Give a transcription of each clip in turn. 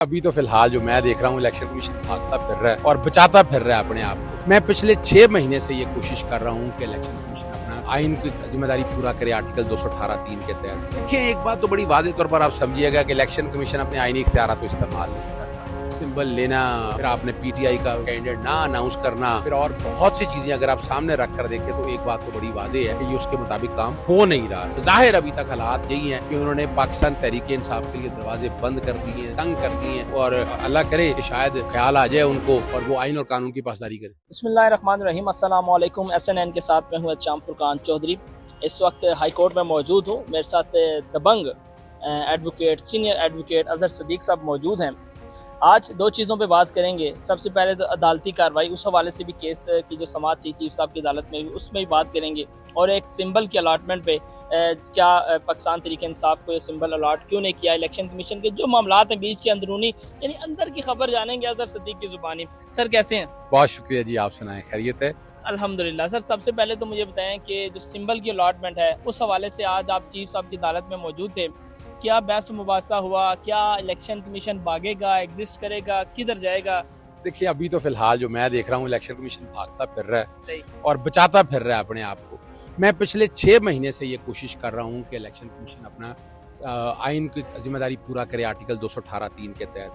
अभी तो फिलहाल जो मैं देख रहा हूँ इलेक्शन कमीशन भागता फिर रहा है और बचाता फिर रहा है अपने आप को। मैं पिछले 6 महीने से ये कोशिश कर रहा हूँ कि इलेक्शन कमीशन अपना आइन की जिम्मेदारी पूरा करे आर्टिकल 218(3) के तहत। देखिए, एक बात तो बड़ी वाज़ेह तौर पर आप समझिएगा कि इलेक्शन कमीशन अपने आइनी इख्तियार को इस्तेमाल नहीं करता। सिंबल लेना, फिर आपने पीटीआई का कैंडिडेट ना अनाउंस करना, फिर और बहुत सी चीजें अगर आप सामने रख कर देखें तो एक बात तो बड़ी वाज़ेह है कि ये उसके मुताबिक काम हो नहीं रहा। जाहिर अभी तक हालात यही हैं कि उन्होंने पाकिस्तान तहरीक इंसाफ के लिए दरवाजे बंद कर दिए हैं, तंग कर दिए हैं, और अल्लाह करे कि शायद ख्याल आ जाए उनको और वो आइन और कानून की पासदारी करे। बिस्मिल्लाहिर्रहमानिर्रहीम, अस्सलाम वालेकुम। SNN के साथ मैं हूँ शाम फुरकान चौधरी। इस वक्त हाई कोर्ट में मौजूद हूँ। मेरे साथ दबंग advocate, senior advocate Azhar Sadiq साहब मौजूद हैं। आज दो चीज़ों पे बात करेंगे। सबसे पहले तो अदालती कार्रवाई, उस हवाले से भी केस की जो समाअत थी चीफ साहब की अदालत में, उसमें भी बात करेंगे, और एक सिंबल के अलाटमेंट पे क्या पाकिस्तान तहरीक इंसाफ को ये सिंबल अलाट क्यों नहीं किया, इलेक्शन कमीशन के जो मामलात हैं बीच के अंदरूनी यानी अंदर की खबर जानेंगे अजहर सदीक की ज़ुबानी। सर कैसे हैं? बहुत शुक्रिया जी, आप सुनाएं, खैरियत है? अल्हम्दुलिल्लाह। सर सबसे पहले तो मुझे बताएं कि जो सिंबल की अलाटमेंट है उस हवाले से आज आप चीफ साहब की अदालत में मौजूद थे। क्या बहस मुबासा हुआ? क्या इलेक्शन कमीशन भागेगा, एग्जिस्ट करेगा, किधर जाएगा? देखिए, अभी तो फिलहाल जो मैं देख रहा हूँ इलेक्शन कमीशन भागता फिर रहा है सही। और बचाता फिर रहा है अपने आप को। मैं पिछले 6 महीने से ये कोशिश कर रहा हूँ कि इलेक्शन कमीशन अपना आइन की जिम्मेदारी पूरा करे आर्टिकल 218(3) के तहत।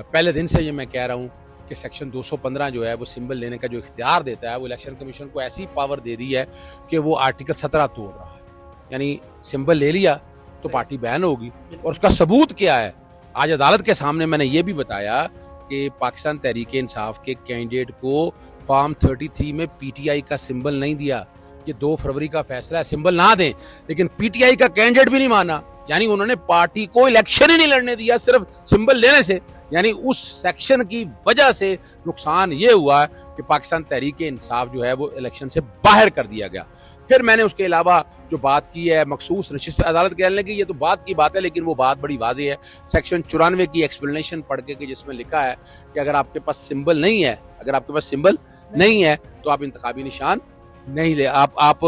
पहले दिन से ये मैं कह रहा हूँ कि सेक्शन 215 जो है वो सिंबल लेने का जो इख्तियार देता है वो इलेक्शन कमीशन को ऐसी पावर दे दी है कि वो आर्टिकल 17 तोड़ रहा है। यानी सिंबल ले लिया तो पार्टी बैन होगी, और उसका सबूत क्या है? आज अदालत के सामने मैंने ये भी बताया कि पाकिस्तान तहरीक इंसाफ के कैंडिडेट को फॉर्म 33 में पीटीआई का सिंबल नहीं दिया। ये 2 फरवरी का फैसला है, सिंबल ना दें, लेकिन पीटीआई का कैंडिडेट भी नहीं माना। यानी उन्होंने पार्टी को इलेक्शन ही नहीं लड़ने दिया सिर्फ सिंबल लेने से। यानी उस सेक्शन की वजह से नुकसान ये हुआ कि पाकिस्तान तहरीक इंसाफ जो है वो इलेक्शन से बाहर कर दिया गया। फिर मैंने उसके अलावा जो बात की है मखसूस नशिस्त अदालत कहने की, ये तो बात की बात है, लेकिन वो बात बड़ी वाज़ेह है। सेक्शन 94 की एक्सप्लेनेशन पढ़ के जिसमें लिखा है कि अगर आपके पास सिंबल नहीं है, तो आप इंतखाबी निशान नहीं ले, आप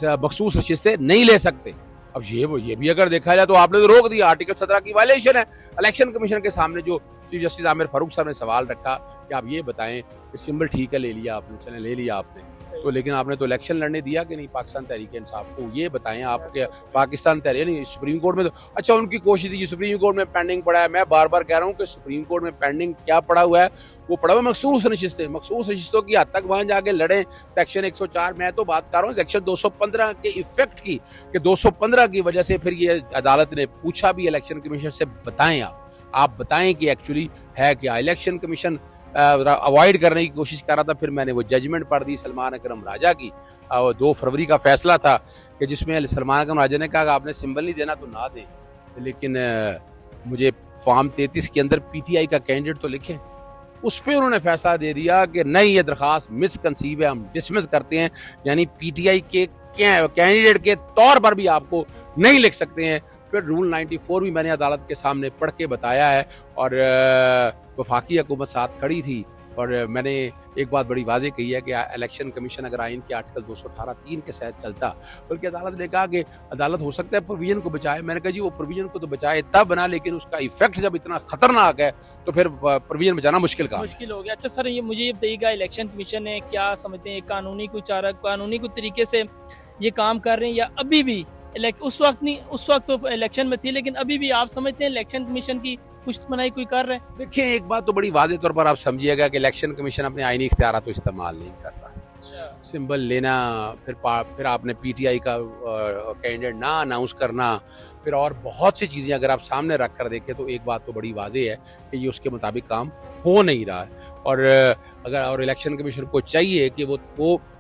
मखसूस नशिस्तें नहीं ले सकते। अब ये भी अगर देखा जाए तो आपने तो रोक दिया, आर्टिकल 17 की वायलेशन है। इलेक्शन कमीशन के सामने जो चीफ जस्टिस आमिर फारूक साहब ने सवाल रखा कि आप ये बताएं कि सिंबल ठीक है, ले लिया आपने, चले ले लिया आपने, तो लेकिन आपने तो इलेक्शन लड़ने दिया कि नहीं पाकिस्तान तहरीक इंसाफ को? ये बताएं आपके पाकिस्तान तहरीक नहीं, सुप्रीम कोर्ट में तो अच्छा उनकी कोशिश थी, सुप्रीम कोर्ट में पेंडिंग पड़ा है। मैं बार बार कह रहा हूँ कि सुप्रीम कोर्ट में पेंडिंग क्या पड़ा हुआ है? वो पड़ा हुआ मखसूस नशिस्तों की हद तक वहां जाके लड़े। सेक्शन 104, मैं तो बात कर रहा हूँ सेक्शन 215 के इफेक्ट की, कि 215 की वजह से फिर ये अदालत ने पूछा भी इलेक्शन कमीशन से, बताएं आप बताएं कि एक्चुअली है क्या। इलेक्शन कमीशन अवॉइड करने की कोशिश कर रहा था। फिर मैंने वो जजमेंट पढ़ दी सलमान अकरम राजा की, 2 फरवरी का फैसला था कि जिसमें सलमान अकरम राजा ने कहा कि आपने सिंबल नहीं देना तो ना दें, लेकिन मुझे फॉर्म 33 के अंदर पीटीआई का कैंडिडेट तो लिखे। उस पर उन्होंने फैसला दे दिया कि नहीं, ये दरख्वास्त मिसकंसीव है, हम डिसमिस करते हैं। यानी पीटीआई के कैंडिडेट के तौर पर भी आपको नहीं लिख सकते हैं। फिर रूल 94 भी मैंने अदालत के सामने पढ़ के बताया है, और वफाकी हुकूमत साथ खड़ी थी, और मैंने एक बात बड़ी वाज़ेह कही है कि इलेक्शन कमीशन अगर आइन के आर्टिकल 218(3) के तहत चलता, बल्कि अदालत ने कहा कि अदालत हो सकता है प्रोविजन को बचाए। मैंने कहा जी वो प्रोविजन को तो बचाए तब बना, लेकिन उसका इफेक्ट जब इतना खतरनाक है तो फिर प्रोविजन बचाना मुश्किल हो गया। अच्छा सर, ये मुझे ये बताइएगा, इलेक्शन कमीशन ने क्या समझते हैं, कानूनी कोई तरीके से ये काम कर रहे हैं, या अभी भी उस वक्त तो इलेक्शन में थी, लेकिन अभी भी आप समझते हैं इलेक्शन कमीशन की कुछ मनाही कोई कर रहे हैं? देखिए, एक बात तो बड़ी वाज़ेह तौर पर आप समझिएगा कि इलेक्शन कमीशन अपने आईनी इख्तियार तो इस्तेमाल नहीं करता। सिंबल लेना, फिर आपने पीटीआई का कैंडिडेट ना अनाउंस करना, फिर और बहुत सी चीज़ें अगर आप सामने रख कर देखें तो एक बात तो बड़ी वाज़ेह है कि ये उसके मुताबिक काम हो नहीं रहा है। और इलेक्शन कमीशन को चाहिए कि वो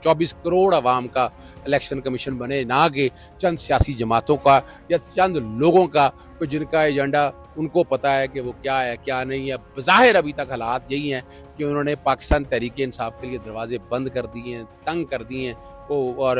24 करोड़ अवाम का इलेक्शन कमीशन बने, ना कि चंद सियासी जमातों का या चंद लोगों का जिनका एजेंडा उनको पता है कि वो क्या है क्या नहीं है। बज़ाहिर अभी तक हालात यही हैं कि उन्होंने पाकिस्तान तहरीक इंसाफ के लिए दरवाजे बंद कर दिए हैं, तंग कर दिए हैं, और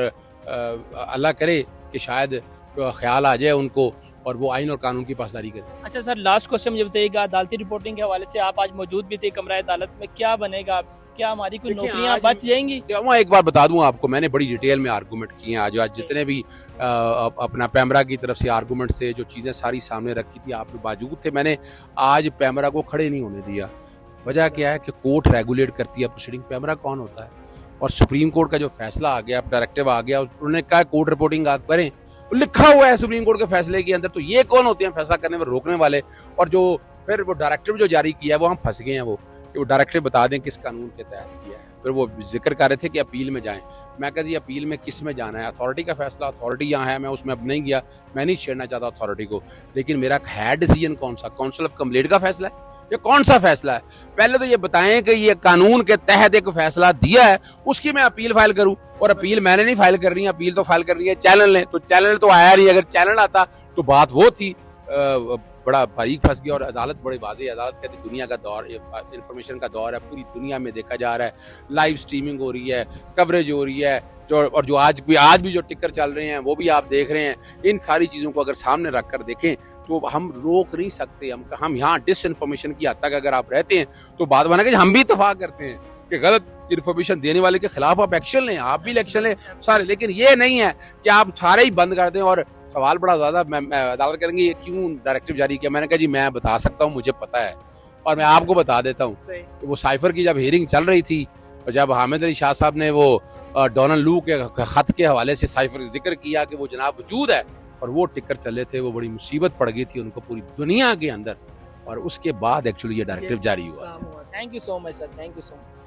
अल्लाह करे कि शायद ख्याल आ जाए उनको और वो आइन और कानून की पासदारी करें। अच्छा सर, लास्ट क्वेश्चन मुझे बताइएगा, अदालती रिपोर्टिंग के हवाले से आप आज मौजूद भी थे कमरा अदालत में, क्या बनेगा? क्या हमारी कोई देखिए, नौकरियां आज बच जाएंगी? मैं एक बार बता दूं आपको, मैंने बड़ी डिटेल में आर्गूमेंट किए हैं। आज आज सही। जितने भी अपना पैमरा की तरफ से आर्गूमेंट से जो चीज़ें सारी सामने रखी थी, आप लोग बाजूद थे। मैंने आज पैमरा को खड़े नहीं होने दिया। वजह क्या है कि कोर्ट रेगुलेट करती है प्रोसीडिंग। पैमरा कौन होता है? और सुप्रीम कोर्ट का जो फैसला आ गया, डायरेक्टिव आ गया, उन्होंने कहा कोर्ट रिपोर्टिंग आप करें, वो लिखा हुआ है सुप्रीम कोर्ट के फैसले के अंदर। तो ये कौन होते हैं फैसला करने में रोकने वाले? और जो फिर वो डायरेक्टिव जो जारी किया है, वो हम फंस गए हैं। वो डायरेक्टिव बता दें किस कानून के तहत किया है। फिर वो जिक्र कर रहे थे कि अपील में जाएं। मैं कहा जी अपील में किस में जाना है? अथॉरिटी का फैसला, अथॉरिटी यहाँ है, मैं उसमें अब नहीं गया, मैं नहीं छेड़ना चाहता अथॉरिटी को। लेकिन मेरा है डिसीजन कौन सा? काउंसिल ऑफ कंप्लेंट का फैसला है? ये कौन सा फैसला है? पहले तो ये बताएं कि ये कानून के तहत एक फैसला दिया है, उसकी मैं अपील फाइल करूं। और अपील मैंने नहीं फाइल करनी है, अपील तो फाइल करनी है चैनल ने। तो चैनल तो आया नहीं। अगर चैनल आता तो बात वो थी, बड़ा बारीक फंस गया। और अदालत बड़ी वाज़ेह, अदालत कहती दुनिया का दौर, इंफॉर्मेशन का दौर है, पूरी दुनिया में देखा जा रहा है, लाइव स्ट्रीमिंग हो रही है, कवरेज हो रही है, और जो आज भी जो टिकर चल रहे हैं वो भी आप देख रहे हैं। इन सारी चीज़ों को अगर सामने रख कर देखें तो हम रोक नहीं सकते। हम यहाँ डिसइंफॉर्मेशन की हद तक अगर आप रहते हैं तो बात बना कि हम भी इत्तेफाक करते हैं कि गलत इन्फॉर्मेशन देने वाले के खिलाफ आप एक्शन लें, आप भी इलेक्शन लें सारे। लेकिन ये नहीं है कि आप सारे ही बंद कर दें। और सवाल बड़ा ज़्यादा, मैं अदालत करेंगे ये क्यों डायरेक्टिव जारी किया? मैंने कहा जी मैं बता सकता हूँ, मुझे पता है, और मैं आपको बता देता हूँ। वो साइफर की जब हियरिंग चल रही थी और जब हामिद अली शाह साहब ने वो डोनाल्ड लू के खत के हवाले से साइफर जिक्र किया कि वो जनाब वजूद है और वो टिकर चले थे, वो बड़ी मुसीबत पड़ गई थी उनको पूरी दुनिया के अंदर। और उसके बाद एक्चुअली ये डायरेक्टिव जारी हुआ। Thank you so much sir, thank you so much.